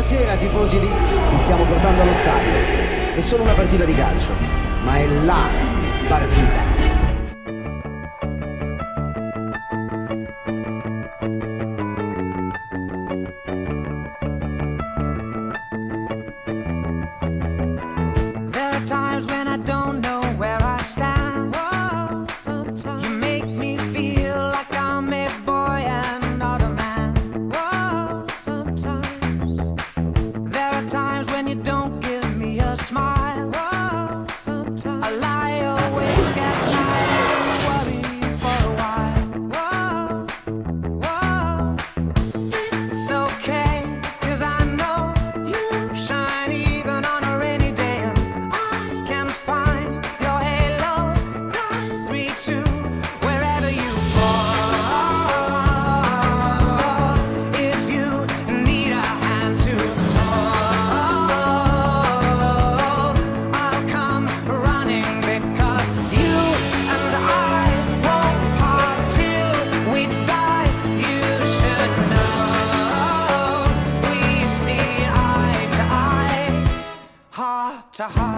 Buonasera tifosi di... Vi stiamo portando allo stadio. È solo una partita di calcio, ma è la partita. There are times when I don't know where I stand. Whoa, sometimes you make me feel like I'm a boy and not a man. Whoa, sometimes there are times when you don't give me a smile. Whoa, sometimes I lie awake at night and worry for a while. Whoa, whoa, it's okay, 'cause I know you shine even on a rainy day, and I can find your halo guides me to wherever you fall. If you need a hand to hold, I'll come running, because you and I won't part till we die. You should know we see eye to eye, heart to heart.